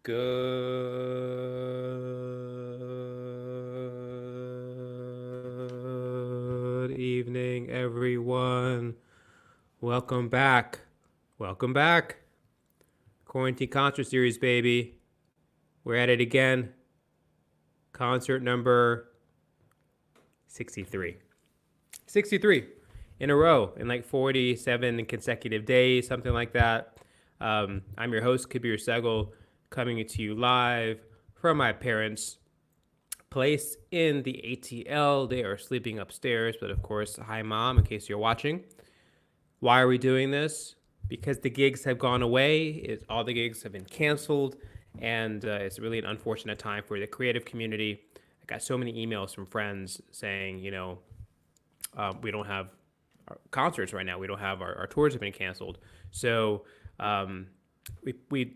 Good evening, everyone. Welcome back. Welcome back. Quarantine concert series, baby. We're at it again. Concert number 63. 63 in a row in like 47 consecutive days, something like that. I'm your host, Kabir Segal, coming to you live from my parents' place in the ATL. They are sleeping upstairs, but of course, hi, Mom, in case you're watching. Why are we doing this? Because the gigs have gone away. All the gigs have been canceled, and it's really an unfortunate time for the creative community. I got so many emails from friends saying, we don't have our concerts right now. We don't have our tours have been canceled. So we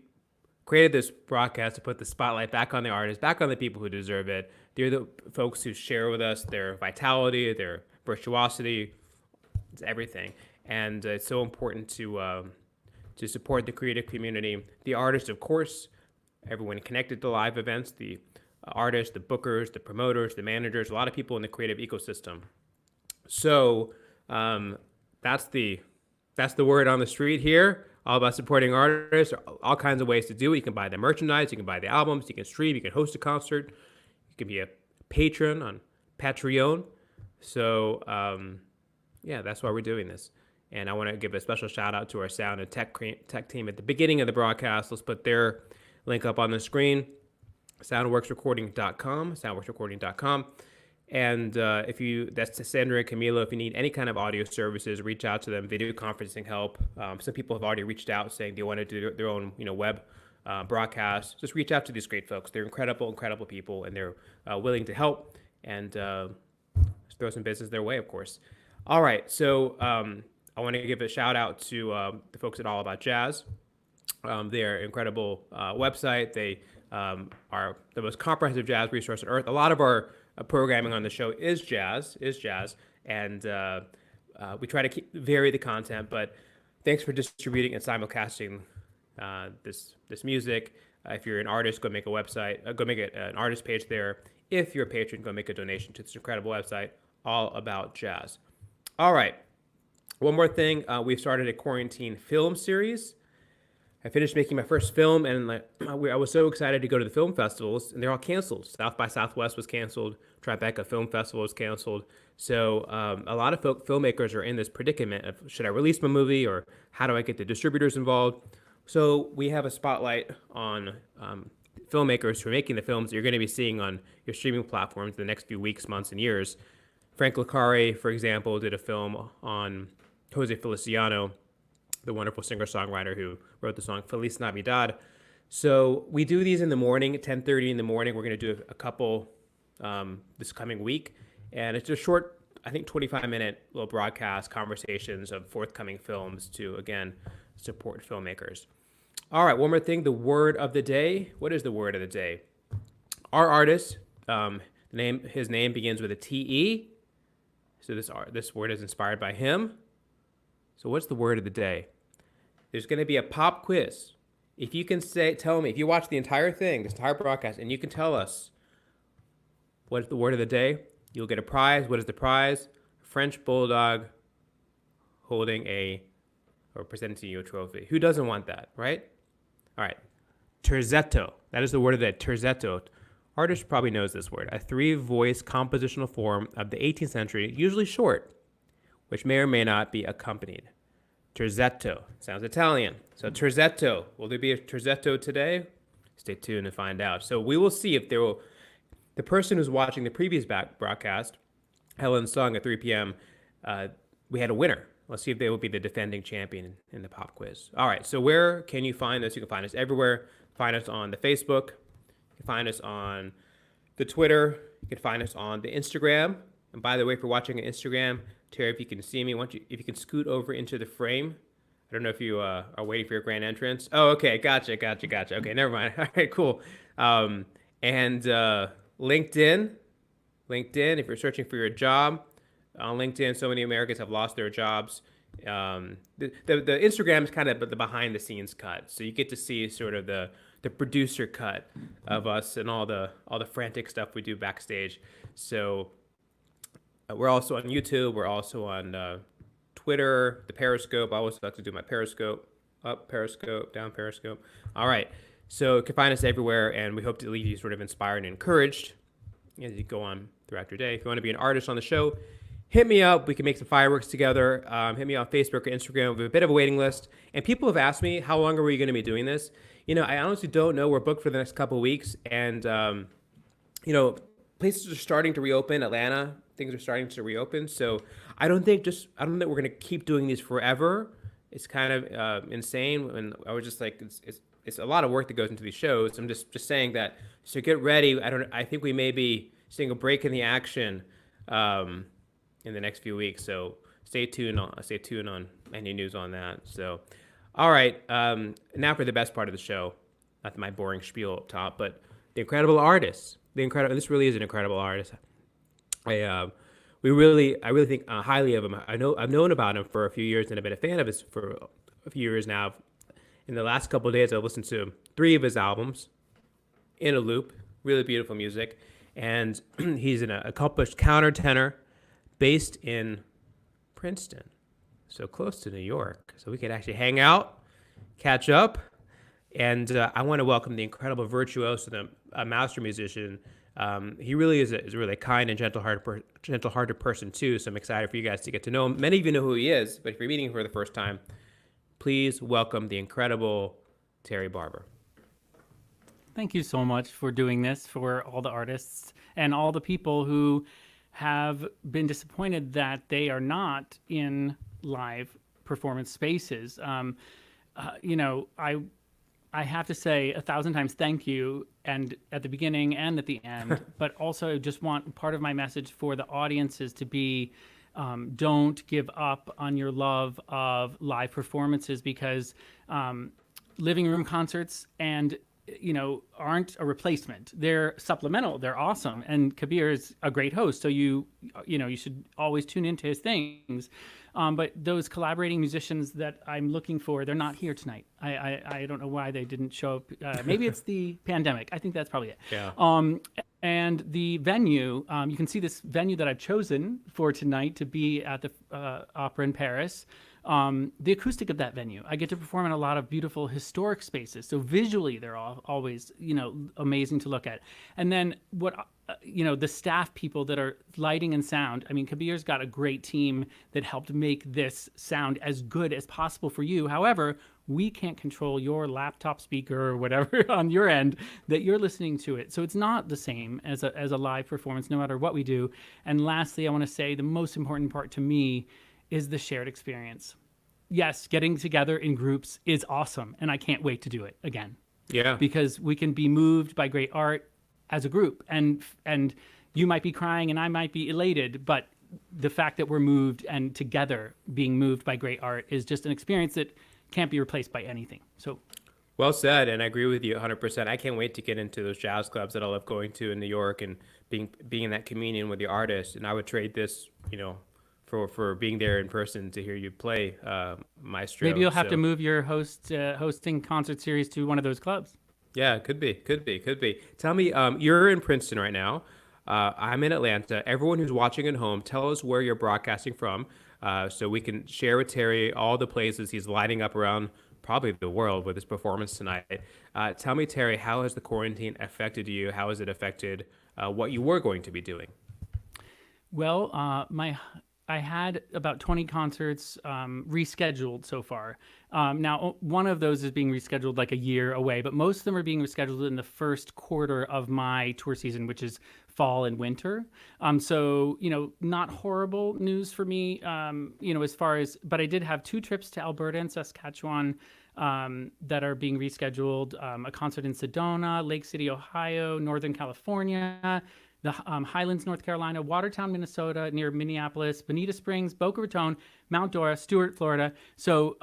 created this broadcast to put the spotlight back on the artists, back on the people who deserve it. They're the folks who share with us their vitality, their virtuosity, it's everything. And it's so important to support the creative community, the artists, of course, everyone connected to live events, the artists, the bookers, the promoters, the managers, a lot of people in the creative ecosystem. So that's the word on the street here. All about supporting artists. All kinds of ways to do it. You can buy the merchandise. You can buy the albums. You can stream. You can host a concert. You can be a patron on Patreon. So yeah, that's why we're doing this. And I want to give a special shout out to our sound and tech team at the beginning of the broadcast. Let's put their link up on the screen. Soundworksrecording.com. And that's Sandra and Camilo. If you need any kind of audio services, reach out to them. Video conferencing help. Some people have already reached out saying they want to do their own, web broadcast. Just reach out to these great folks. They're incredible people, and they're willing to help and throw some business their way, of course. All right, so I want to give a shout out to the folks at All About Jazz. Their incredible website. They are the most comprehensive jazz resource on earth. A lot of our programming on the show is jazz, and we try to vary the content. But thanks for distributing and simulcasting this music. If you're an artist, go make a website. Go make an artist page there. If you're a patron, go make a donation to this incredible website, All About Jazz. All right. One more thing. We've started a quarantine film series. I finished making my first film, and I was so excited to go to the film festivals, and they're all canceled. South by Southwest was canceled. Tribeca Film Festival was canceled. So a lot of filmmakers are in this predicament of, should I release my movie, or how do I get the distributors involved? So we have a spotlight on filmmakers who are making the films that you're going to be seeing on your streaming platforms in the next few weeks, months, and years. Frank Lecare, for example, did a film on Jose Feliciano, the wonderful singer-songwriter who wrote the song Feliz Navidad. So we do these in the morning, at 10:30 in the morning. We're going to do a couple this coming week. And it's a short, I think, 25-minute little broadcast conversations of forthcoming films to, again, support filmmakers. All right, one more thing, the word of the day. What is the word of the day? Our artist, his name begins with a T-E. So this word is inspired by him. So what's the word of the day? There's going to be a pop quiz. If you can tell me, if you watch the entire thing, this entire broadcast, and you can tell us what is the word of the day, you'll get a prize. What is the prize? A French bulldog holding or presenting you a trophy. Who doesn't want that, right? All right. Terzetto. That is the word of the day. Terzetto. Artist probably knows this word. A 3-voice compositional form of the 18th century, usually short, which may or may not be accompanied. Terzetto. Sounds Italian. So terzetto. Will there be a terzetto today? Stay tuned to find out. So we will see if there will. The person who's watching the previous broadcast, Helen Sung at 3 p.m., we had a winner. Let's see if they will be the defending champion in the pop quiz. All right. So where can you find us? You can find us everywhere. Find us on the Facebook. You can find us on the Twitter. You can find us on the Instagram. And by the way, if you're watching on Instagram, Terry, if you can see me, if you can scoot over into the frame. I don't know if you are waiting for your grand entrance. Oh, okay. Gotcha. Okay, never mind. All right, cool. And LinkedIn, if you're searching for your job, on LinkedIn, so many Americans have lost their jobs. The Instagram is kind of the behind the scenes cut, so you get to see sort of the producer cut of us and all the frantic stuff we do backstage. So we're also on YouTube. We're also on Twitter, the Periscope. I always like to do my Periscope, up Periscope, down Periscope. All right. So you can find us everywhere, and we hope to leave you sort of inspired and encouraged as you go on throughout your day. If you want to be an artist on the show, hit me up. We can make some fireworks together. Hit me on Facebook or Instagram. We have a bit of a waiting list. And people have asked me, how long are we going to be doing this? I honestly don't know. We're booked for the next couple of weeks. And, places are starting to reopen. Atlanta, things are starting to reopen. So I don't think we're going to keep doing these forever. It's kind of insane. And I was just like, it's a lot of work that goes into these shows. I'm just saying that. So get ready. I think we may be seeing a break in the action in the next few weeks. So stay tuned on any news on that. So, all right. Now for the best part of the show. Not my boring spiel up top, but the incredible artist. This really is an incredible artist. I really think highly of him. I've known about him for a few years, and I've been a fan of his for a few years now. In the last couple of days, I've listened to 3 of his albums in a loop. Really beautiful music, and he's an accomplished countertenor based in Princeton, so close to New York. So we could actually hang out, catch up, and I want to welcome the incredible virtuoso, the master musician. He really is a really kind and gentle-hearted person too. So I'm excited for you guys to get to know him. Many of you know who he is, but if you're meeting him for the first time, please welcome the incredible Terry Barber. Thank you so much for doing this for all the artists and all the people who have been disappointed that they are not in live performance spaces. I have to say 1,000 times thank you, and at the beginning and at the end, but also just want part of my message for the audiences to be, don't give up on your love of live performances, because living room concerts aren't a replacement. They're supplemental. They're awesome. And Kabir is a great host, so you should always tune into his things. But those collaborating musicians that I'm looking for, they're not here tonight. I don't know why they didn't show up. Maybe it's the pandemic. I think that's probably it. Yeah. And the venue, you can see this venue that I've chosen for tonight to be at the Opera in Paris. The acoustic of that venue, I get to perform in a lot of beautiful historic spaces. So visually, they're always, amazing to look at. And then the staff people that are lighting and sound. I mean, Kabir's got a great team that helped make this sound as good as possible for you. However, we can't control your laptop speaker or whatever on your end that you're listening to it. So it's not the same as a live performance, no matter what we do. And lastly, I want to say the most important part to me is the shared experience. Yes, getting together in groups is awesome, and I can't wait to do it again. Yeah. Because we can be moved by great art as a group, and you might be crying and I might be elated, but the fact that we're moved and together being moved by great art is just an experience that can't be replaced by anything. So well said, and I agree with you 100%. I can't wait to get into those jazz clubs that I love going to in New York and being in that communion with the artist. And I would trade this, for being there in person to hear you play, Maestro. Maybe you'll have to move your hosting concert series to one of those clubs. Yeah, could be. Tell me, you're in Princeton right now. I'm in Atlanta. Everyone who's watching at home, tell us where you're broadcasting from, so we can share with Terry all the places he's lighting up around probably the world with his performance tonight. Tell me, Terry, how has the quarantine affected you? How has it affected what you were going to be doing? Well, I had about 20 concerts rescheduled so far. Now, one of those is being rescheduled like a year away, but most of them are being rescheduled in the first quarter of my tour season, which is fall and winter. So, not horrible news for me, as far as, but I did have 2 trips to Alberta and Saskatchewan that are being rescheduled, a concert in Sedona, Lake City, Ohio, Northern California, the Highlands, North Carolina, Watertown, Minnesota, near Minneapolis, Bonita Springs, Boca Raton, Mount Dora, Stuart, Florida. So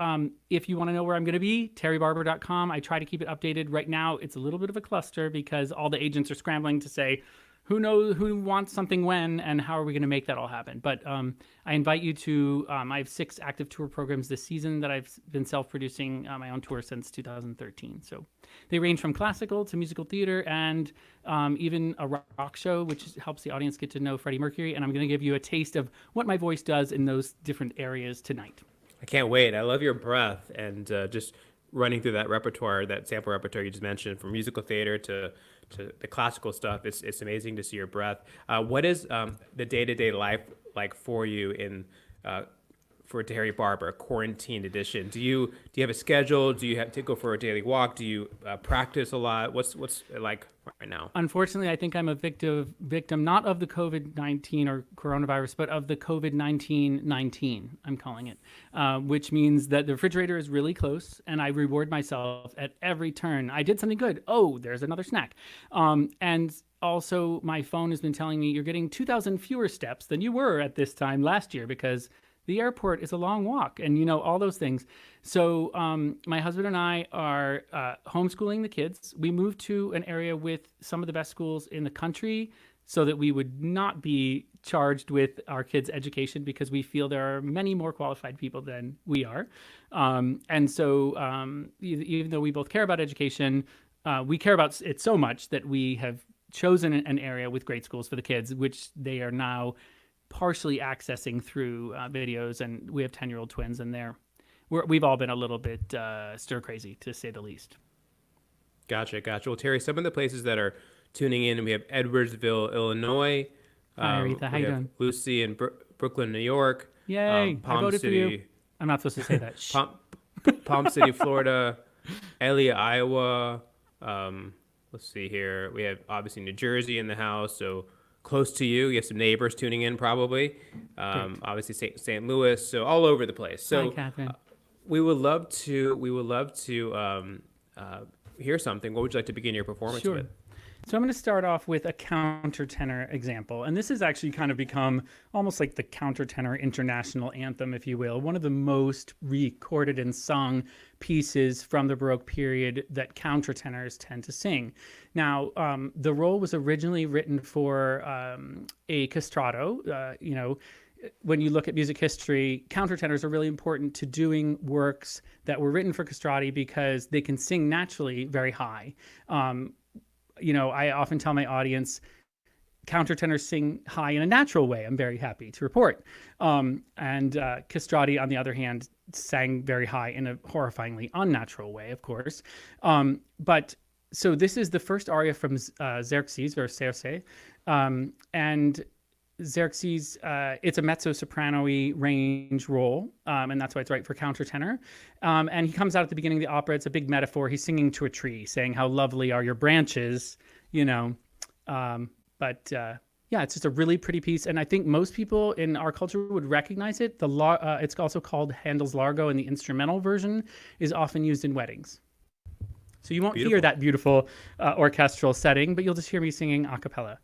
if you want to know where I'm going to be, terrybarber.com. I try to keep it updated. Right now, it's a little bit of a cluster because all the agents are scrambling to say, who wants something when, and how are we going to make that all happen? But I invite you to. I have 6 active tour programs this season that I've been self-producing my own tour since 2013. So they range from classical to musical theater and even a rock show, which helps the audience get to know Freddie Mercury. And I'm going to give you a taste of what my voice does in those different areas tonight. I can't wait. I love your breath and just running through that repertoire, that sample repertoire you just mentioned, from musical theater to the classical stuff. It's amazing to see your breath. What is the day-to-day life like for you in for Terry Barber, quarantine edition? Do you have a schedule? Do you have to go for a daily walk? Do you practice a lot? What's it like right now? Unfortunately, I think I'm a victim not of the COVID-19 or coronavirus, but of the COVID-19, I'm calling it, which means that the refrigerator is really close, and I reward myself at every turn. I did something good. Oh, there's another snack. And also, my phone has been telling me you're getting 2,000 fewer steps than you were at this time last year because the airport is a long walk, and all those things. So my husband and I are homeschooling the kids. We moved to an area with some of the best schools in the country so that we would not be charged with our kids' education because we feel there are many more qualified people than we are. And so even though we both care about education, we care about it so much that we have chosen an area with great schools for the kids, which they are now partially accessing through videos, and we have 10-year-old twins, and we've all been a little bit stir crazy, to say the least. Gotcha. Well, Terry, some of the places that are tuning in, we have Edwardsville, Illinois. Hi, Aretha. How you doing? Lucy in Brooklyn, New York. Yay! Palm I voted City, for you. I'm not supposed to say that. Palm City, Florida. Elliott, Iowa. Let's see here. We have obviously New Jersey in the house, so close to you. You have some neighbors tuning in probably. Obviously St. Louis, so all over the place. So hi, Catherine. We would love to hear something. What would you like to begin your performance Sure. with? So I'm going to start off with a countertenor example. And this has actually kind of become almost like the countertenor international anthem, if you will. One of the most recorded and sung pieces from the Baroque period that countertenors tend to sing. Now, the role was originally written for a castrato. When you look at music history, countertenors are really important to doing works that were written for castrati because they can sing naturally very high. I often tell my audience, countertenors sing high in a natural way. I'm very happy to report. And castrati, on the other hand, sang very high in a horrifyingly unnatural way, of course. So this is the first aria from Xerxes, or Circe. And Xerxes, it's a mezzo-soprano-y range role, and that's why it's right for countertenor. And he comes out at the beginning of the opera. It's a big metaphor. He's singing to a tree, saying how lovely are your branches, yeah, it's just a really pretty piece, and I think most people in our culture would recognize it. It's also called Handel's Largo, and the instrumental version is often used in weddings. So you won't hear that beautiful orchestral setting, but you'll just hear me singing a cappella.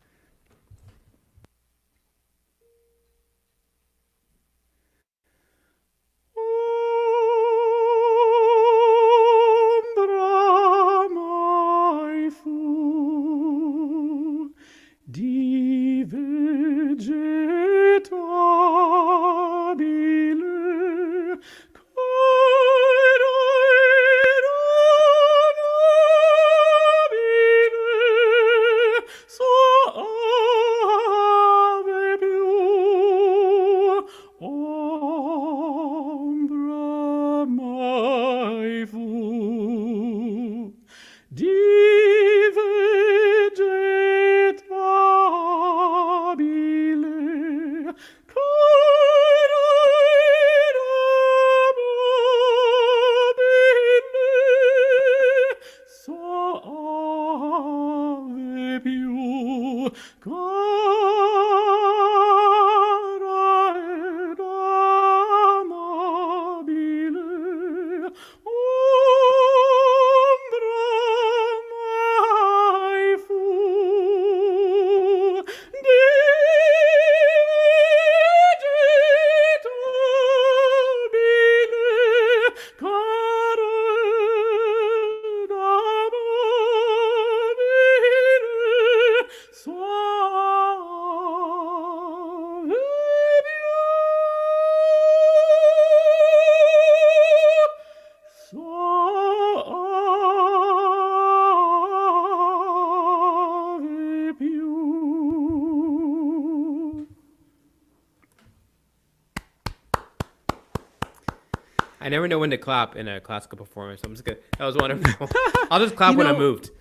I never know when to clap in a classical performance. I'm just good. That was wonderful. I'll just clap You when I know, moved.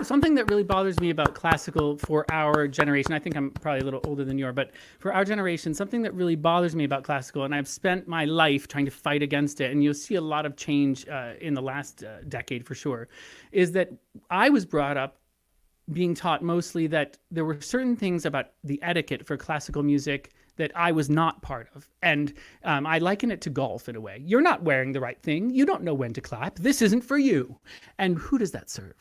something that really bothers me about classical for our generation, I think I'm probably a little older than you are, but for our generation, something that really bothers me about classical, and I've spent my life trying to fight against it, and you'll see a lot of change in the last decade for sure, is that I was brought up being taught mostly that there were certain things about the etiquette for classical music that I was not part of. And I liken it to golf in a way. You're not wearing the right thing. You don't know when to clap. This isn't for you. And who does that serve?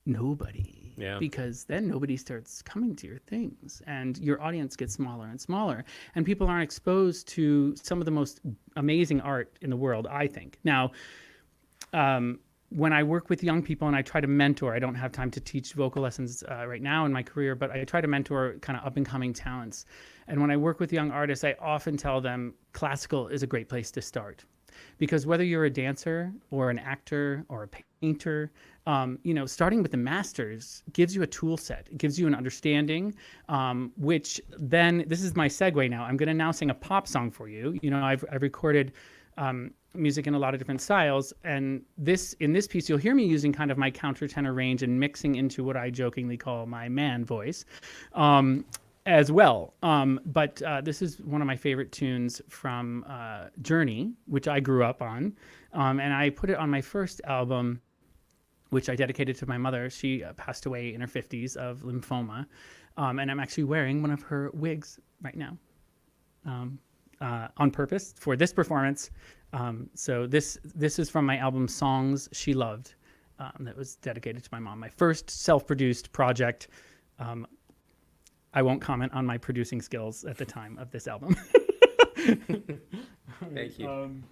Nobody. Yeah. Because then nobody starts coming to your things and your audience gets smaller and smaller. And people aren't exposed to some of the most amazing art in the world, I think. Now, when I work with young people and I try to mentor, I don't have time to teach vocal lessons right now in my career, but I try to mentor kind of up and coming talents. And when I work with young artists, I often tell them classical is a great place to start. Because whether you're a dancer or an actor or a painter, starting with the masters gives you a tool set. It gives you an understanding, which then, this is my segue now. I'm going to now sing a pop song for you. I've recorded music in a lot of different styles. And in this piece, you'll hear me using kind of my countertenor range and mixing into what I jokingly call my man voice as well. But this is one of my favorite tunes from Journey, which I grew up on. And I put it on my first album, which I dedicated to my mother. She passed away in her 50s of lymphoma. And I'm actually wearing one of her wigs right now. On purpose for this performance. So this is from my album Songs She Loved, that was dedicated to my mom. My first self-produced project. I won't comment on my producing skills at the time of this album. Thank you.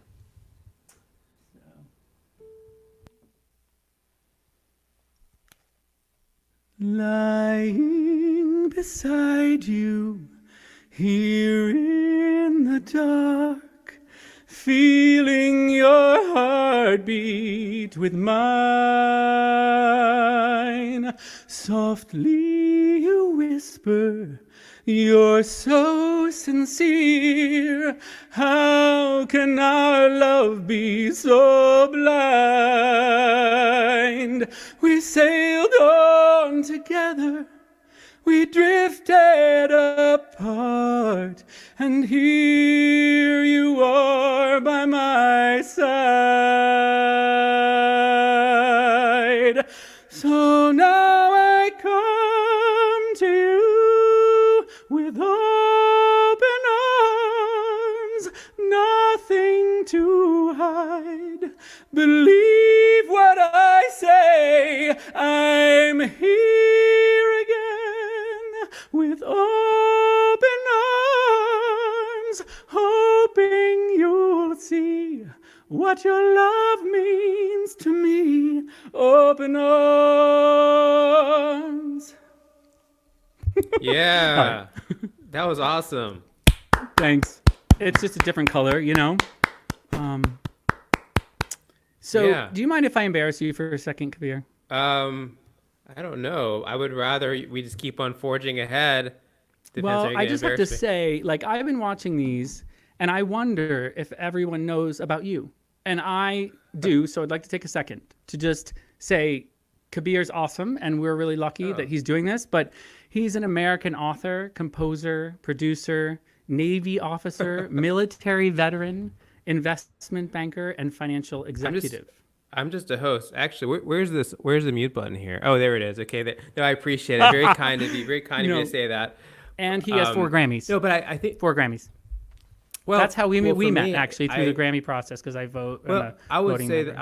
Lying beside you here in the dark, feeling your heartbeat with mine. Softly you whisper, you're so sincere. How can our love be so blind? We sailed on together, we drifted apart, and here you are by my side. So now I come to you with open arms, nothing to hide. Believe what I say, I'm here again with open arms, hoping you'll see what your love means to me. Open arms. Yeah. That was awesome. Thanks. It's just a different color, So, Yeah. do you mind if I embarrass you for a second, Kabir? I don't know. I would rather we just keep on forging ahead. Depends how Well, you're I gonna just have to embarrass me. say, I've been watching these, and I wonder if everyone knows about you. And I do, so I'd like to take a second to just say Kabir's awesome, and we're really lucky that he's doing this, but he's an American author, composer, producer, Navy officer, military veteran, investment banker, and financial executive. I'm just a host. Actually, where's this? Where's the mute button here? Oh, there it is. Okay. No, I appreciate it. Very kind of you. Very kind of you No. to say that. And he has 4 Grammys. No, but I think 4 Grammys. well, That's how we for met, me, actually, through the Grammy process, because I vote. Well, I would voting say member.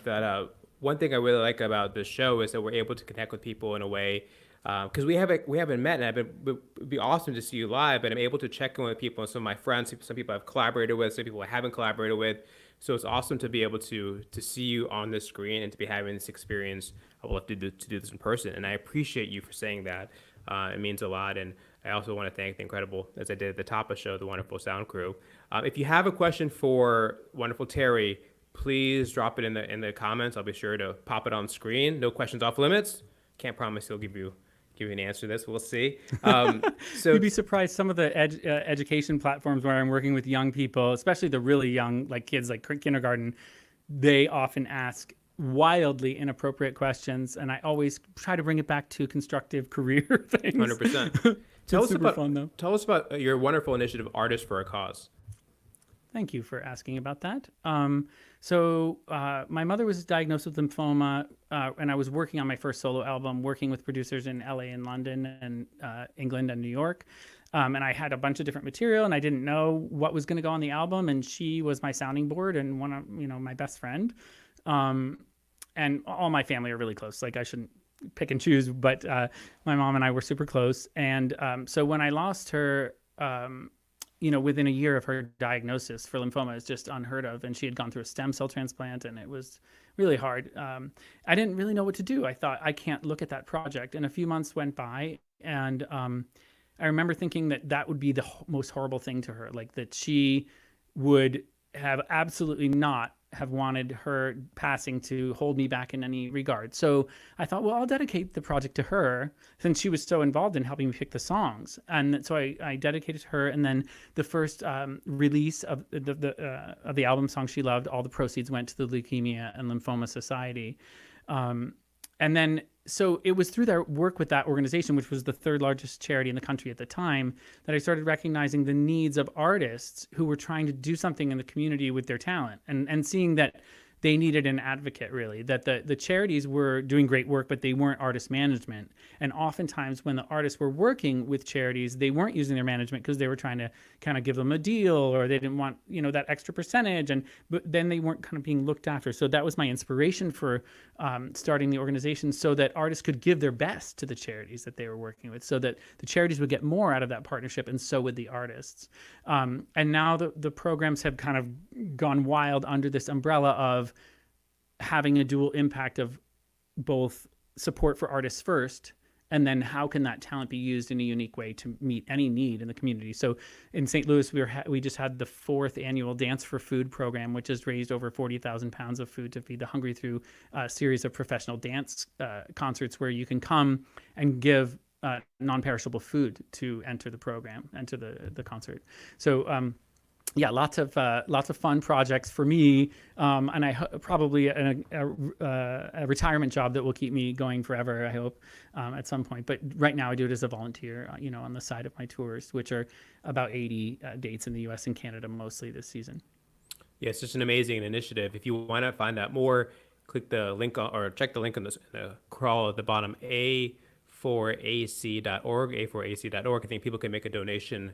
that one thing I really like about the show is that we're able to connect with people in a way because we haven't met, and it'd be awesome to see you live. But I'm able to check in with people and some of my friends, some people I've collaborated with, some people I haven't collaborated with. So it's awesome to be able to see you on the screen and to be having this experience. I would love to do this in person, and I appreciate you for saying that. It means a lot, and I also want to thank the incredible, as I did at the top of the show, the wonderful sound crew. If you have a question for wonderful Terry, please drop it in the comments. I'll be sure to pop it on screen. No questions off limits. Can't promise he'll give you give you an answer to this. We'll see. So You'd be surprised some of the education platforms where I'm working with young people, especially the really young, like kids like kindergarten, they often ask wildly inappropriate questions, and I always try to bring it back to constructive career things. 100%. It's super fun though. Tell us about your wonderful initiative, Artists for a Cause. Thank you for asking about that. My mother was diagnosed with lymphoma, and I was working on my first solo album, working with producers in LA and London and England and New York. And I had a bunch of different material, and I didn't know what was going to go on the album. And she was my sounding board and one of my best friend. And all my family are really close. Like I shouldn't pick and choose, but my mom and I were super close. And so when I lost her, within a year of her diagnosis for lymphoma, is just unheard of. And she had gone through a stem cell transplant, and it was really hard. I didn't really know what to do. I thought, I can't look at that project. And a few months went by, and I remember thinking that would be the most horrible thing to her, like that she would have absolutely not have wanted her passing to hold me back in any regard. So I thought, well, I'll dedicate the project to her since she was so involved in helping me pick the songs. And so I dedicated to her. And then the first release of the album songs she loved, all the proceeds went to the Leukemia and Lymphoma Society. And then, so it was through their work with that organization, which was the third largest charity in the country at the time, that I started recognizing the needs of artists who were trying to do something in the community with their talent, and seeing that they needed an advocate, really, that the charities were doing great work, but they weren't artist management. And oftentimes when the artists were working with charities, they weren't using their management because they were trying to kind of give them a deal, or they didn't want, that extra percentage. But then they weren't kind of being looked after. So that was my inspiration for starting the organization, so that artists could give their best to the charities that they were working with, so that the charities would get more out of that partnership, and so would the artists. And now the programs have kind of gone wild under this umbrella of having a dual impact of both support for artists first, and then how can that talent be used in a unique way to meet any need in the community. So in St. Louis, we just had the 4th annual Dance for Food program, which has raised over 40,000 pounds of food to feed the hungry through a series of professional dance concerts where you can come and give non-perishable food to enter the program, enter the concert. So yeah, lots of fun projects for me, and I probably a retirement job that will keep me going forever, I hope, at some point. But right now I do it as a volunteer, on the side of my tours, which are about 80 dates in the U.S. and Canada mostly this season. Yeah, it's just an amazing initiative. If you want to find out more, click the link or check the link in the crawl at the bottom, a4ac.org, a4ac.org. I think people can make a donation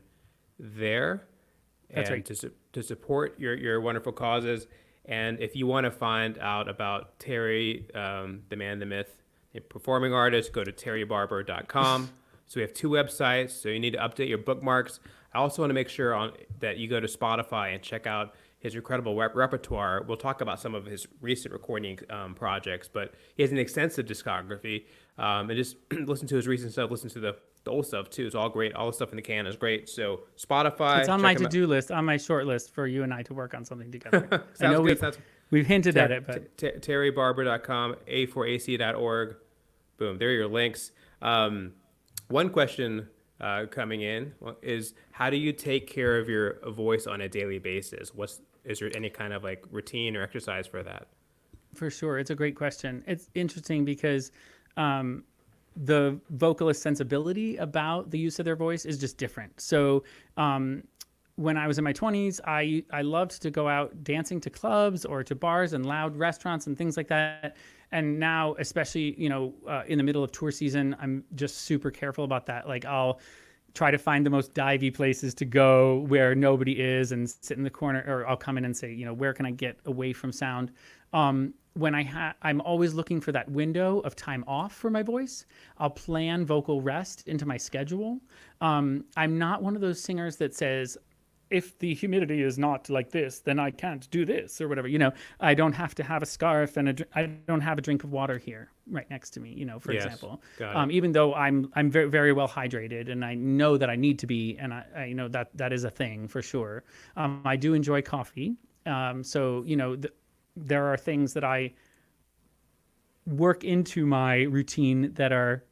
there. That's and right. to support your wonderful causes. And if you want to find out about Terry, the man, the myth, a performing artist, go to terrybarber.com. So we have 2 websites, so you need to update your bookmarks. I also want to make sure that you go to Spotify and check out his incredible repertoire. We'll talk about some of his recent recording projects, but he has an extensive discography. And just listen to his recent stuff, listen to the old stuff too. It's all great. All the stuff in the can is great. So Spotify. It's on my to-do list, on my short list for you and I to work on something together. I know good. We've hinted at it, but terrybarber.com, a4ac.org. Boom. There are your links. One question coming in is, how do you take care of your voice on a daily basis? Is there any kind of like routine or exercise for that? For sure. It's a great question. It's interesting because the vocalist sensibility about the use of their voice is just different. So when I was in my 20s, I loved to go out dancing to clubs or to bars and loud restaurants and things like that. And now, especially, in the middle of tour season, I'm just super careful about that. Like I'll try to find the most divey places to go where nobody is and sit in the corner, or I'll come in and say, where can I get away from sound? When I'm always looking for that window of time off for my voice. I'll plan vocal rest into my schedule. I'm not one of those singers that says, if the humidity is not like this, then I can't do this or whatever. I don't have to have a scarf and I don't have a drink of water here right next to me, for example. Even though I'm very, very well hydrated and I know that I need to be, and I know that is a thing for sure. I do enjoy coffee. So, there are things that I work into my routine that are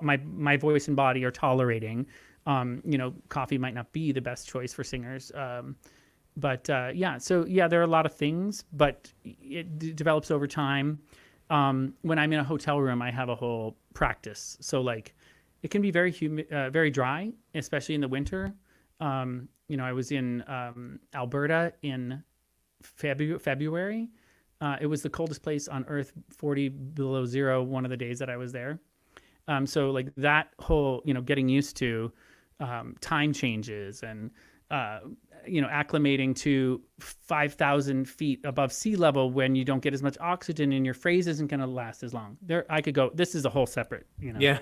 my voice and body are tolerating. Coffee might not be the best choice for singers. So there are a lot of things, but it develops over time. When I'm in a hotel room, I have a whole practice. So like, it can be very humid, very dry, especially in the winter. I was in Alberta in February. It was the coldest place on Earth, 40 below zero, one of the days that I was there. So like that whole, getting used to time changes and acclimating to 5,000 feet above sea level when you don't get as much oxygen and your phrase isn't going to last as long. I could go. This is a whole separate. Yeah.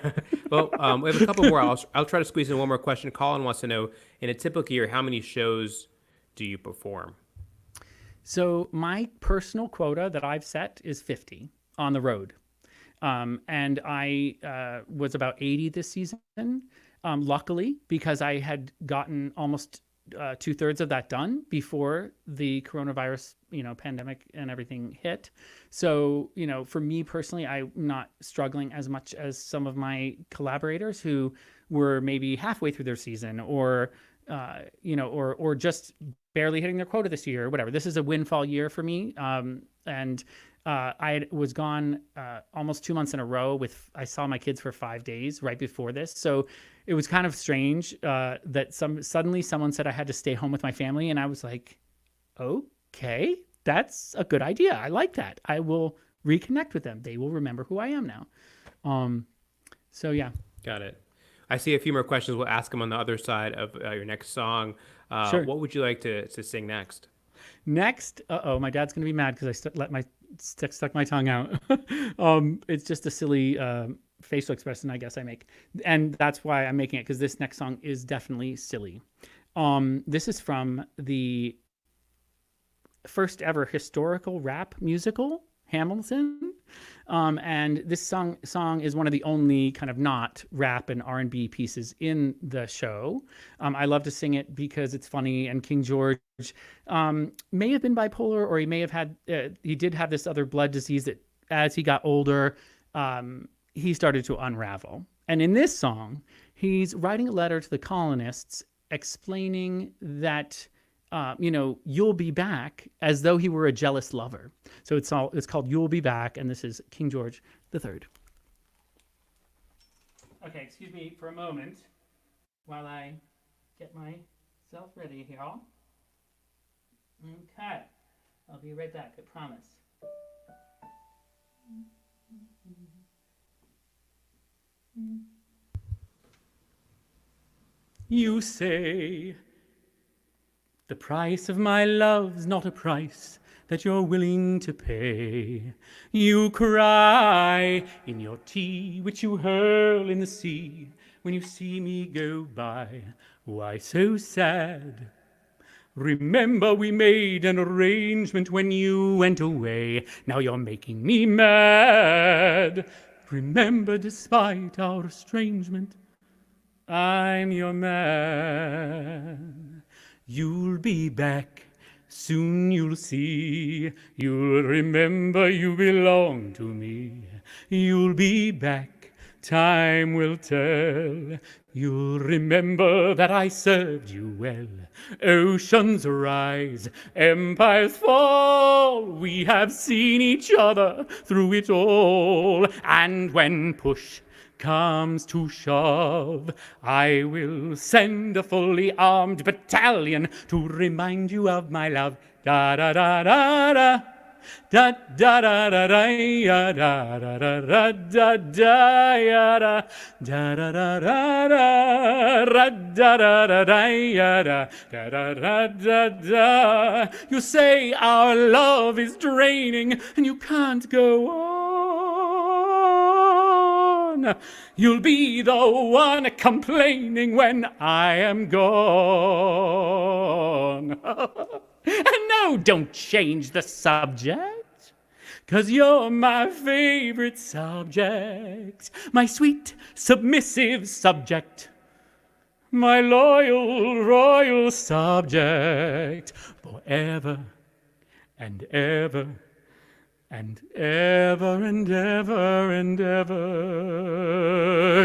Well, we have a couple more. I'll try to squeeze in one more question. Colin wants to know, in a typical year, how many shows do you perform? So my personal quota that I've set is 50 on the road. And I was about 80 this season, luckily, because I had gotten almost 2/3 of that done before the coronavirus, pandemic and everything hit. So, for me personally, I'm not struggling as much as some of my collaborators who were maybe halfway through their season or just barely hitting their quota this year or whatever. This is a windfall year for me. I was gone almost 2 months in a row I saw my kids for 5 days right before this. So it was kind of strange that suddenly someone said I had to stay home with my family. And I was like, okay, that's a good idea. I like that. I will reconnect with them. They will remember who I am now. So yeah. Got it. I see a few more questions. We'll ask them on the other side of your next song. Sure. What would you like to sing next? Next, my dad's gonna be mad because I stuck my tongue out. It's just a silly facial expression I guess I make, and that's why I'm making it, because this next song is definitely silly. This is from the first ever historical rap musical, Hamilton. And this song is one of the only kind of not rap and R&B pieces in the show. I love to sing it because it's funny, and King George may have been bipolar, or he may have had, he did have this other blood disease that as he got older, he started to unravel. And in this song, he's writing a letter to the colonists explaining that you'll be back, as though he were a jealous lover. So it's called You'll Be Back, and this is King George III. Okay, excuse me for a moment while I get myself ready here. Okay, I'll be right back, I promise. You say the price of my love's not a price that you're willing to pay. You cry in your tea, which you hurl in the sea, when you see me go by. Why so sad? Remember we made an arrangement when you went away. Now you're making me mad. Remember, despite our estrangement, I'm your man. You'll be back, soon you'll see. You'll remember you belong to me. You'll be back, time will tell. You'll remember that I served you well. Oceans rise, empires fall. We have seen each other through it all. And when push comes to shove, I will send a fully armed battalion to remind you of my love. Da da da da da. Da da da da da ya da da da da da da ya da da da da da da da da da da ya da da da da da. You say our love is draining and you can't go on. You'll be the one complaining when I am gone. And no, don't change the subject, 'cause you're my favorite subject, my sweet, submissive subject, my loyal, royal subject, forever and ever and ever and ever and ever.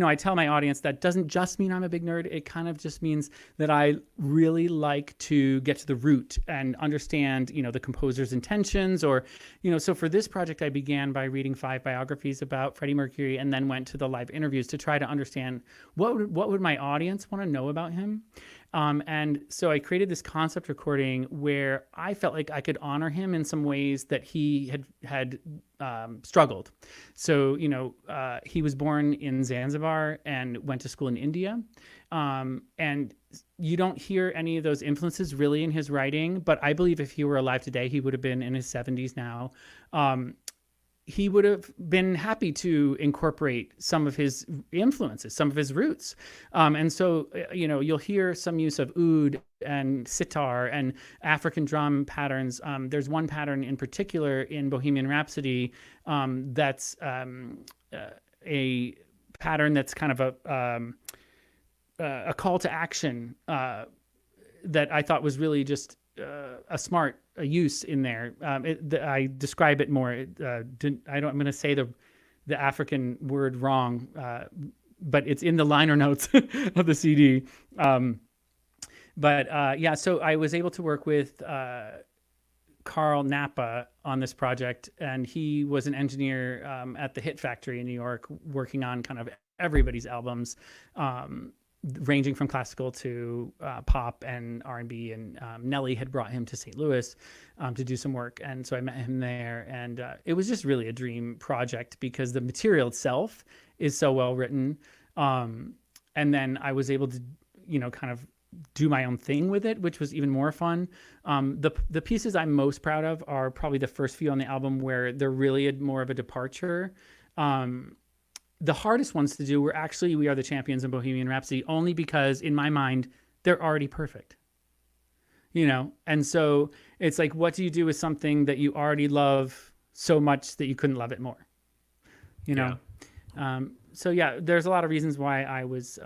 I tell my audience that doesn't just mean I'm a big nerd. It kind of just means that I really like to get to the root and understand, the composer's intentions. Or, so for this project, I began by reading 5 biographies about Freddie Mercury, and then went to the live interviews to try to understand what would my audience want to know about him. And so I created this concept recording where I felt like I could honor him in some ways that he had struggled. So, he was born in Zanzibar and went to school in India. And you don't hear any of those influences really in his writing, but I believe if he were alive today, he would have been in his 70s now. He would have been happy to incorporate some of his influences, some of his roots. And so, you'll hear some use of oud and sitar and African drum patterns. There's one pattern in particular in Bohemian Rhapsody that's a pattern that's kind of a call to action that I thought was really just a smart use in there. I describe it more. I'm going to say the African word wrong, but it's in the liner notes of the CD. So I was able to work with Carl Napa on this project, and he was an engineer at the Hit Factory in New York, working on kind of everybody's albums. Ranging from classical to pop and R&B, and Nelly had brought him to St. Louis to do some work, and so I met him there, and it was just really a dream project because the material itself is so well written, and then I was able to, kind of do my own thing with it, which was even more fun. The pieces I'm most proud of are probably the first few on the album where they're really more of a departure. The hardest ones to do were actually We Are the Champions and Bohemian Rhapsody, only because in my mind, they're already perfect. And so it's like, what do you do with something that you already love so much that you couldn't love it more? There's a lot of reasons why I was,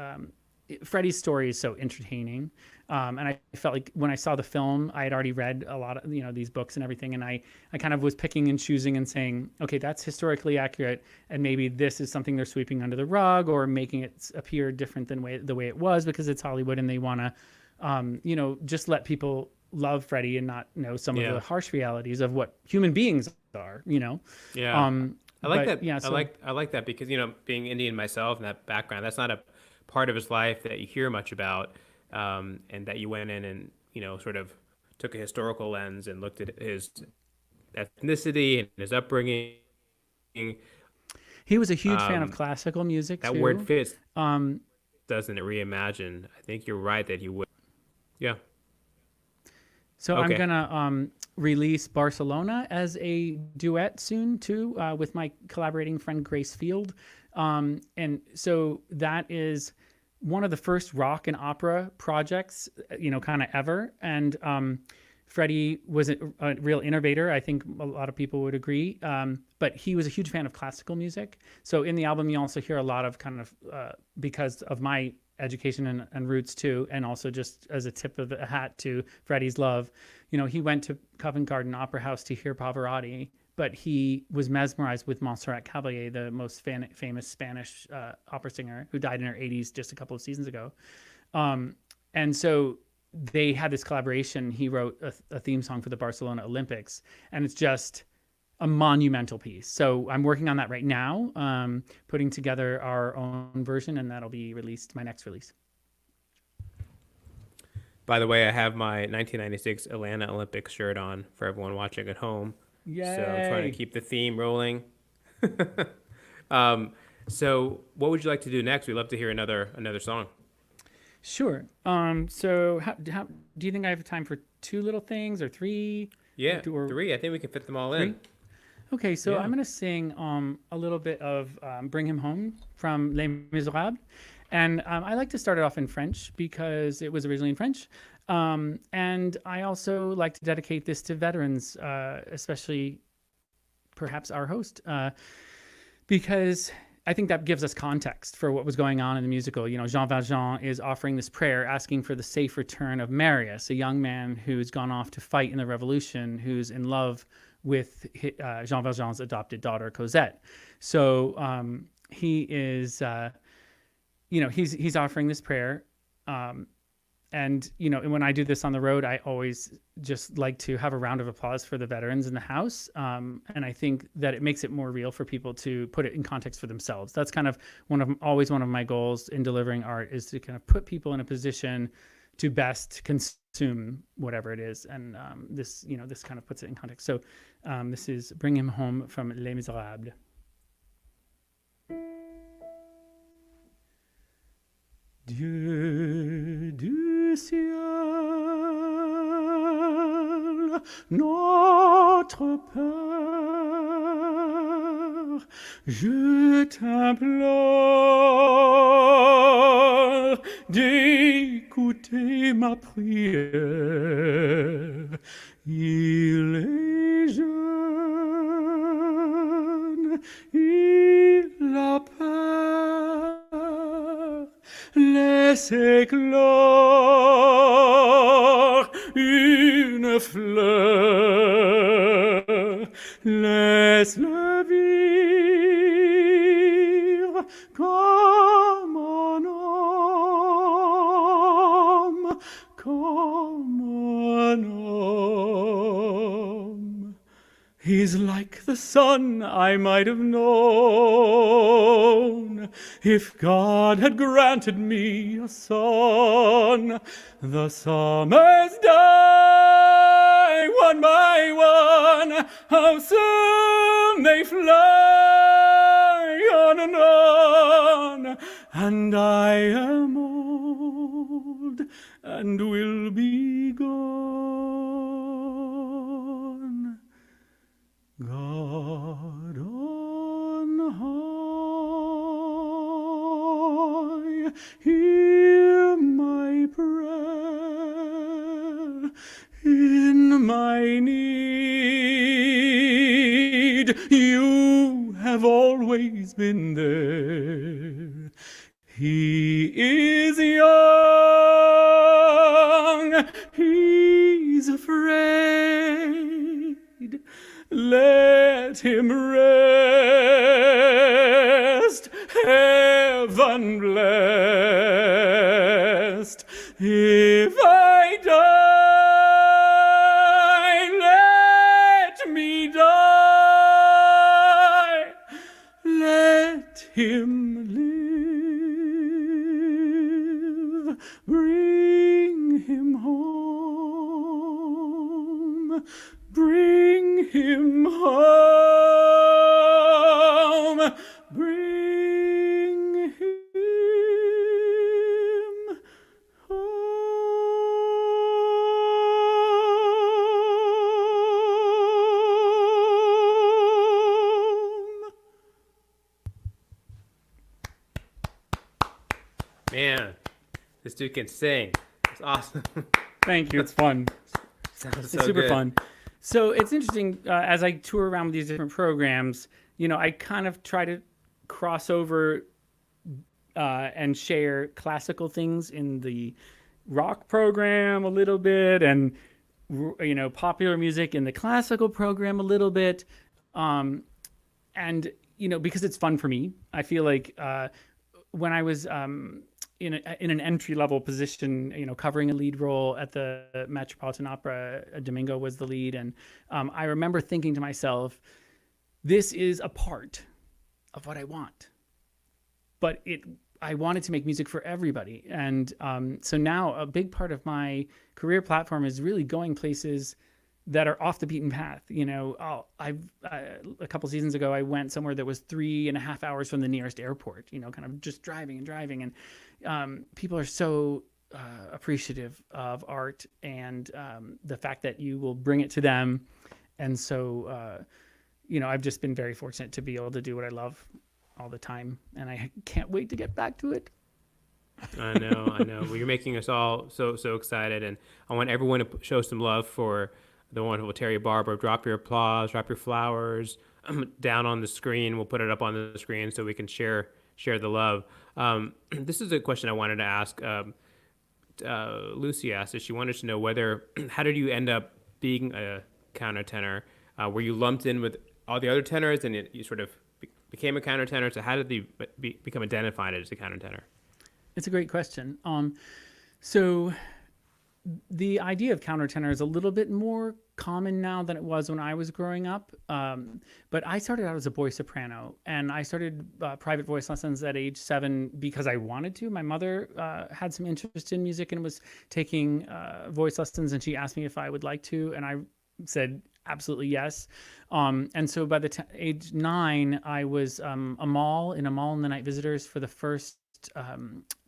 Freddie's story is so entertaining. And I felt like when I saw the film, I had already read a lot of, these books and everything. And I kind of was picking and choosing and saying, okay, that's historically accurate. And maybe this is something they're sweeping under the rug or making it appear different than the way it was because it's Hollywood and they want to, just let people love Freddie and not know some of the harsh realities of what human beings are, Yeah. I like that. Yeah. So, I like that because, being Indian myself and that background, that's not a part of his life that you hear much about. And that you went in and, sort of took a historical lens and looked at his ethnicity and his upbringing. He was a huge fan of classical music, that too. word fits, doesn't it, reimagine? I think you're right that he would. Yeah. So okay. I'm going to release Barcelona as a duet soon, too, with my collaborating friend Grace Field. And so that is one of the first rock and opera projects, kind of ever. And Freddie was a real innovator. I think a lot of people would agree. But he was a huge fan of classical music. So in the album, you also hear a lot of kind of, because of my education and roots too, and also just as a tip of the hat to Freddie's love, he went to Covent Garden Opera House to hear Pavarotti, but he was mesmerized with Montserrat Caballé, the most famous Spanish opera singer who died in her 80s just a couple of seasons ago. And so they had this collaboration. He wrote a theme song for the Barcelona Olympics, and it's just a monumental piece. So I'm working on that right now, putting together our own version, and that'll be released, my next release. By the way, I have my 1996 Atlanta Olympics shirt on for everyone watching at home. Yay. So I'm trying to keep the theme rolling. So what would you like to do next? We'd love to hear another song. Sure. So how do you think I have time for 2 little things or 3? Yeah, 3. I think we can fit them all 3? in. Okay, so I'm going to sing a little bit of Bring Him Home from Les Miserables. And I like to start it off in French because it was originally in French. And I also like to dedicate this to veterans, especially perhaps our host, because I think that gives us context for what was going on in the musical. Jean Valjean is offering this prayer asking for the safe return of Marius, a young man who's gone off to fight in the revolution, who's in love with Jean Valjean's adopted daughter, Cosette. So he is he's offering this prayer. And when I do this on the road, I always just like to have a round of applause for the veterans in the house. And I think that it makes it more real for people to put it in context for themselves. That's kind of always one of my goals in delivering art, is to kind of put people in a position to best consume whatever it is. And this kind of puts it in context. So this is Bring Him Home from Les Miserables. Dieu du ciel, notre Père, je t'implore d'écouter ma prière. Il est jeune, il a peur. Laisse éclore une fleur, laisse-le vivre comme un homme, comme un homme. He's like the sun I might have known if God had granted me a son. The summers die one by one, how soon they fly on and on, and I am old and will be gone. God on high, hear my prayer. In my need, you have always been there. He is young, he's afraid. Let him rest, heaven blessed. If I die, let me die. Let him live. Bring him home. Bring him home. Bring him home. Man, this dude can sing. It's awesome. Thank you. It's fun. Sounds so It's super good. fun. So it's interesting, as I tour around with these different programs, I kind of try to cross over and share classical things in the rock program a little bit, and popular music in the classical program a little bit, and because it's fun for me. I feel like when I was in an entry level position, covering a lead role at the Metropolitan Opera, Domingo was the lead, and I remember thinking to myself, this is a part of what I want, but I wanted to make music for everybody. And so now a big part of my career platform is really going places that are off the beaten path. A couple seasons ago, I went somewhere that was 3.5 hours from the nearest airport, kind of just driving. And people are so appreciative of art and the fact that you will bring it to them. And so, I've just been very fortunate to be able to do what I love all the time, and I can't wait to get back to it. I know. Well, you're making us all so excited, and I want everyone to show some love for the wonderful Terry Barber. Drop your applause, drop your flowers down on the screen. We'll put it up on the screen so we can share the love. This is a question I wanted to ask. Lucy asked if she wanted to know how did you end up being a countertenor? Were you lumped in with all the other tenors, and you sort of became a countertenor? So how did you become identified as a countertenor? It's a great question. So the idea of countertenor is a little bit more common now than it was when I was growing up. But I started out as a boy soprano, and I started private voice lessons at age 7 because I wanted to. My mother had some interest in music and was taking voice lessons, and she asked me if I would like to, and I said absolutely yes. And so by the age 9, I was a Mall in the Night Visitors for the first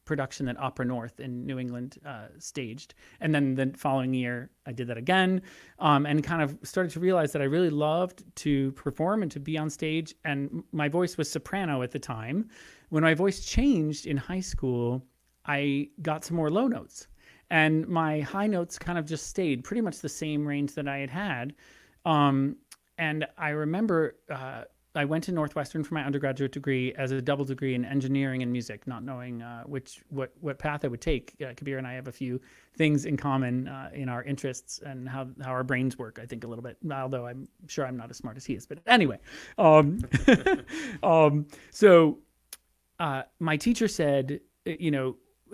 production that Opera North in New England staged. And then the following year, I did that again, and kind of started to realize that I really loved to perform and to be on stage. And my voice was soprano at the time. When my voice changed in high school, I got some more low notes. And my high notes kind of just stayed pretty much the same range that I had had. And I remember I went to Northwestern for my undergraduate degree as a double degree in engineering and music, not knowing what path I would take. Kabir and I have a few things in common in our interests and how our brains work, I think, a little bit, although I'm sure I'm not as smart as he is. But anyway, so my teacher said,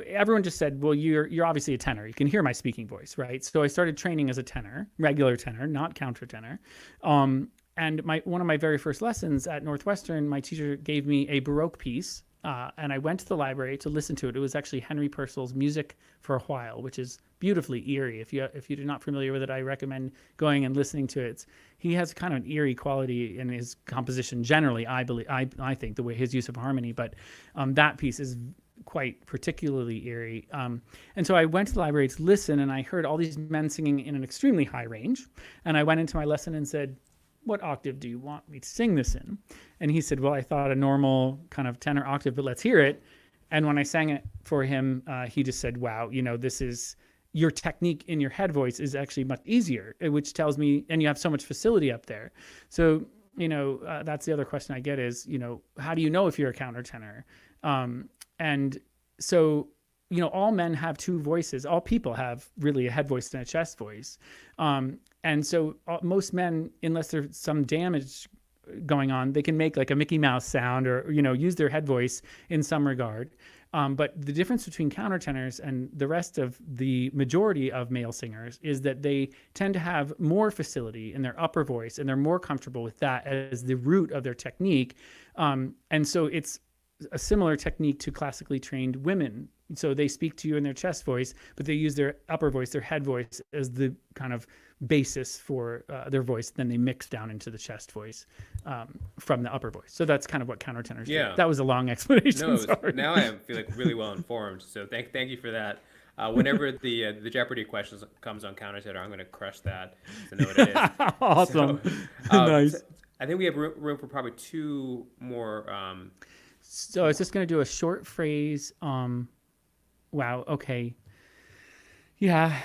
everyone just said, well, you're obviously a tenor. You can hear my speaking voice, right? So I started training as a tenor, regular tenor, not countertenor. And one of my very first lessons at Northwestern, my teacher gave me a Baroque piece, and I went to the library to listen to it. It was actually Henry Purcell's Music for a While, which is beautifully eerie. If you're not familiar with it, I recommend going and listening to it. He has kind of an eerie quality in his composition generally, I think, the way his use of harmony. But that piece is quite particularly eerie. And so I went to the library to listen, and I heard all these men singing in an extremely high range. And I went into my lesson and said, what octave do you want me to sing this in? And he said, well, I thought a normal kind of tenor octave, but let's hear it. And when I sang it for him, he just said, wow, this is, your technique in your head voice is actually much easier, which tells me, and you have so much facility up there. So, that's the other question I get is, how do you know if you're a countertenor? And so, all men have two voices. All people have really a head voice and a chest voice. And so most men, unless there's some damage going on, they can make like a Mickey Mouse sound or, use their head voice in some regard. But the difference between countertenors and the rest of the majority of male singers is that they tend to have more facility in their upper voice, and they're more comfortable with that as the root of their technique. And so it's a similar technique to classically trained women. So they speak to you in their chest voice, but they use their upper voice, their head voice, as the kind of basis for their voice. Then they mix down into the chest voice from the upper voice. So that's kind of what countertenors do. That was a long explanation. No, now I feel like really well informed. So thank you for that. Whenever the Jeopardy questions comes on countertenor, I'm going to crush that to know what it is. Awesome. So, Nice. So I think we have room for probably two more. So I was just going to do a short phrase. Wow. Okay. Yeah.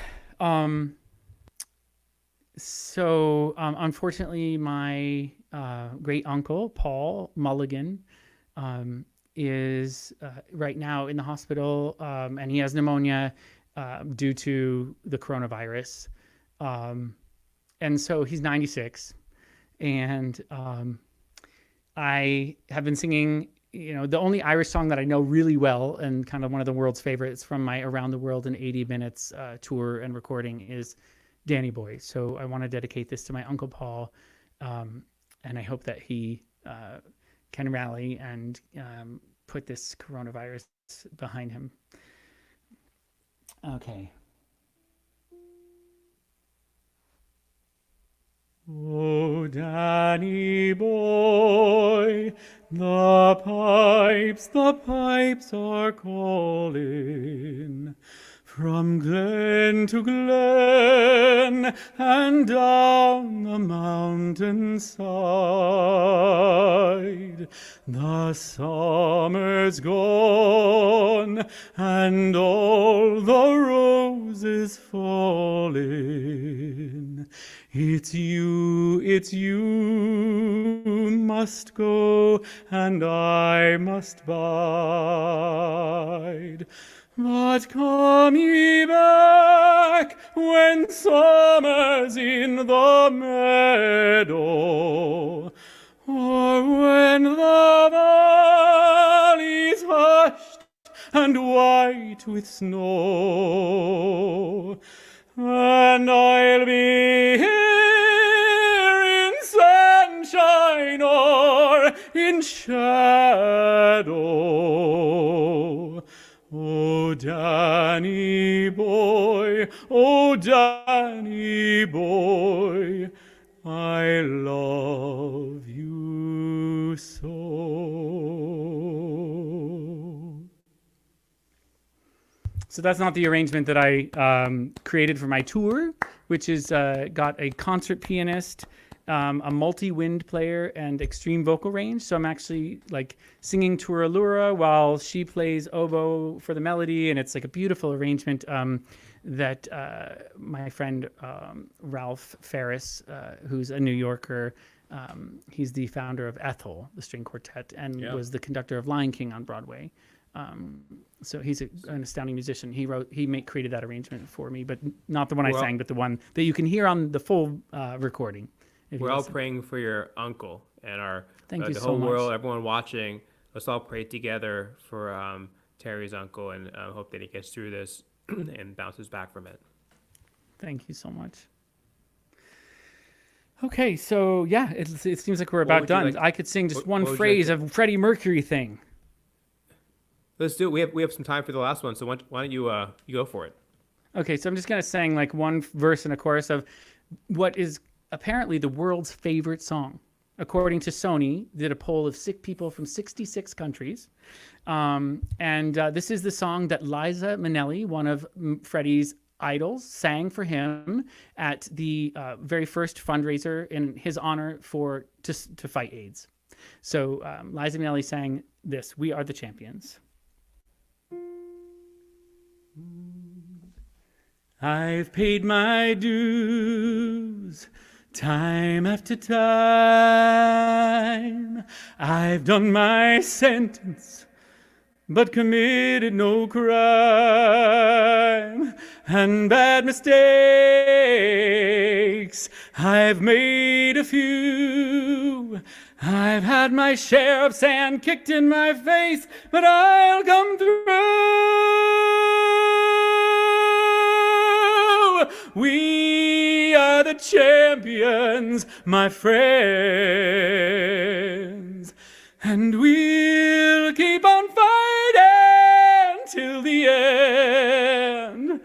So unfortunately, my great uncle, Paul Mulligan, is right now in the hospital, and he has pneumonia due to the coronavirus. And so he's 96. And I have been singing, the only Irish song that I know really well and kind of one of the world's favorites from my Around the World in 80 Minutes tour and recording is Danny Boy. So I want to dedicate this to my Uncle Paul, and I hope that he can rally and put this coronavirus behind him. Okay. Oh, Danny boy, the pipes are calling from glen to glen and down the mountainside. The summer's gone and all the roses falling. It's you must go and I must bide. But come ye back when summer's in the meadow, or when the valley's hushed and and white with snow. And I'll be here in sunshine or in shadow. Oh, Danny boy, oh, Danny boy, I love you so. So that's not the arrangement that I created for my tour, which is got a concert pianist, a multi-wind player, and extreme vocal range. So I'm actually like singing Turalura while she plays oboe for the melody, and it's like a beautiful arrangement that my friend Ralph Ferris, who's a New Yorker, he's the founder of Ethel, the string quartet, and was the conductor of Lion King on Broadway. So he's an astounding musician. He created that arrangement for me, but not the one I sang, but the one that you can hear on the full recording. We're all praying for your uncle and the so whole much. world, everyone watching. Let's all pray together for Terry's uncle and hope that he gets through this and bounces back from it. Thank you so much. Okay, so yeah, it seems like we're about done. I could sing just one phrase of Freddie Mercury thing. Let's do it. We have some time for the last one, so why don't you go for it? Okay, so I'm just gonna sing like one verse and a chorus of what is apparently the world's favorite song. According to Sony, did a poll of sick people from 66 countries. This is the song that Liza Minnelli, one of Freddie's idols, sang for him at the very first fundraiser in his honor to fight AIDS. So Liza Minnelli sang this, "We Are the Champions." I've paid my dues time after time. I've done my sentence, but committed no crime. And bad mistakes, I've made a few. I've had my share of sand kicked in my face, but I'll come through. We are the champions, my friends, and we'll keep on fighting till the end.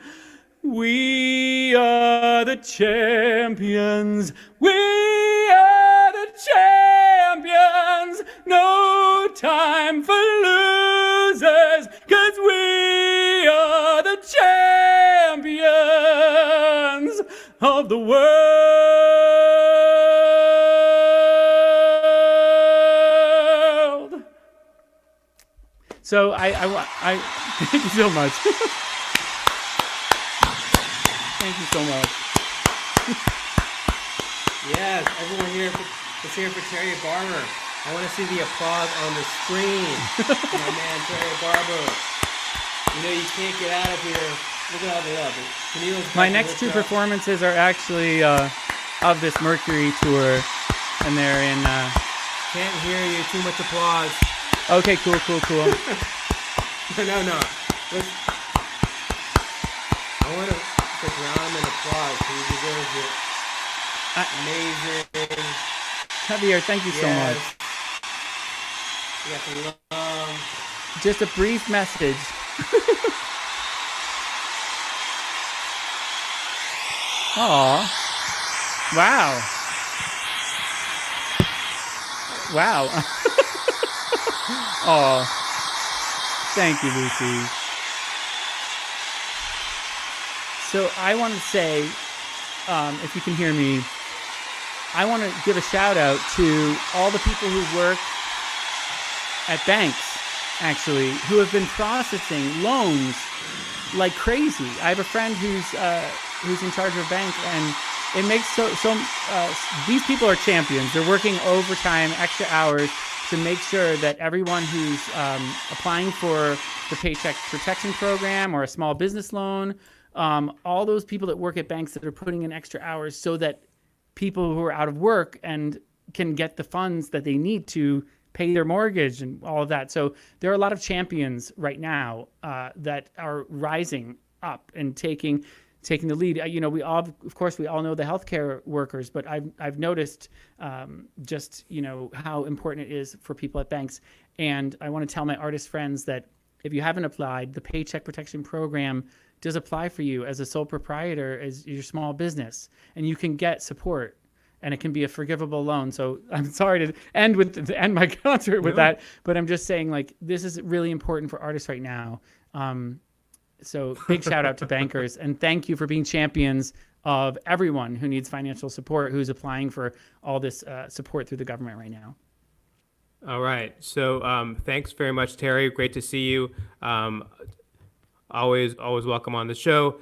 We are the champions. We are the champions. No time for losers, 'cause we are the champions of the world. So I thank you so much. Thank you so much. Yes, everyone here, let's hear for Terry Barber. I want to see the applause on the screen. My man, Terry Barber. You know you can't get out of here. Look at all the love. My next two performances are actually of this Mercury tour, and they're in... Can't hear you. Too much applause. Okay, cool. No. I want to round him in applause. He deserves it. Amazing. Javier, thank you so much. You got some love. Just a brief message. Aw. Wow. Aw. Thank you, Lucy. So I want to say, if you can hear me, I want to give a shout out to all the people who work at banks, actually, who have been processing loans like crazy. I have a friend who's in charge of a bank, and it makes these people are champions. They're working overtime, extra hours to make sure that everyone who's applying for the Paycheck Protection Program or a small business loan, all those people that work at banks that are putting in extra hours so that people who are out of work and can get the funds that they need to pay their mortgage and all of that. So there are a lot of champions right now that are rising up and taking the lead. We all, of course, we all know the healthcare workers, but I've noticed just how important it is for people at banks. And I want to tell my artist friends that if you haven't applied, the Paycheck Protection Program does apply for you as a sole proprietor, as your small business, and you can get support. And it can be a forgivable loan. So I'm sorry to end my concert with that, but I'm just saying, like, this is really important for artists right now. So big shout out to bankers, and thank you for being champions of everyone who needs financial support, who's applying for all this support through the government right now. All right. So thanks very much, Terry. Great to see you. Always welcome on the show.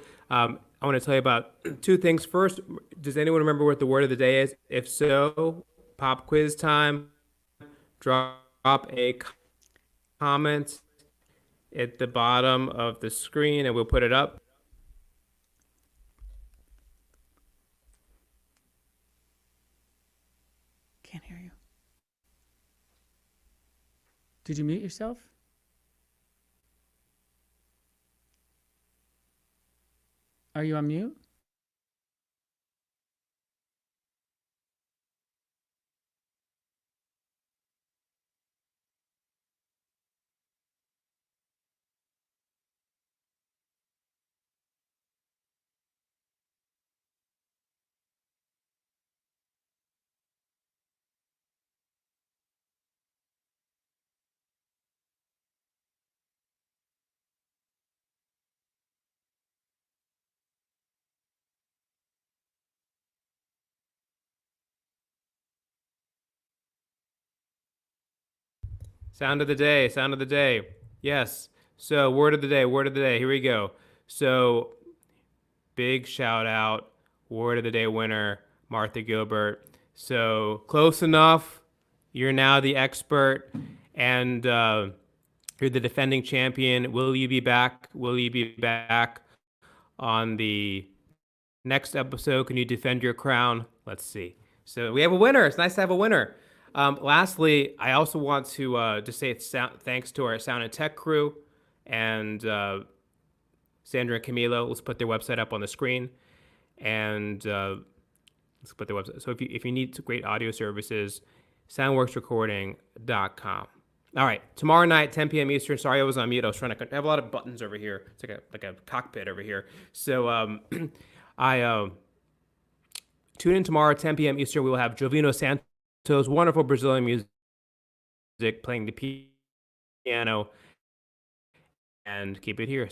I want to tell you about two things. First, does anyone remember what the word of the day is? If so, pop quiz time. Drop a comment at the bottom of the screen and we'll put it up. Can't hear you. Did you mute yourself? Are you on mute? Sound of the day, sound of the day. Yes. So word of the day. Here we go. So big shout out, word of the day winner, Martha Gilbert. So close enough. You're now the expert, and you're the defending champion. Will you be back? Will you be back on the next episode? Can you defend your crown? Let's see. So we have a winner. It's nice to have a winner. Lastly, I also want to just say thanks to our sound and tech crew and Sandra and Camilo. Let's put their website up on the screen, and let's put their website. So if you need great audio services, soundworksrecording.com. All right, tomorrow night, 10 p.m. Eastern. Sorry, I was on mute. I was trying to have a lot of buttons over here. It's like a cockpit over here. So I tune in tomorrow, 10 p.m. Eastern. We will have Jovino Santos, wonderful Brazilian music, playing the piano, and keep it here.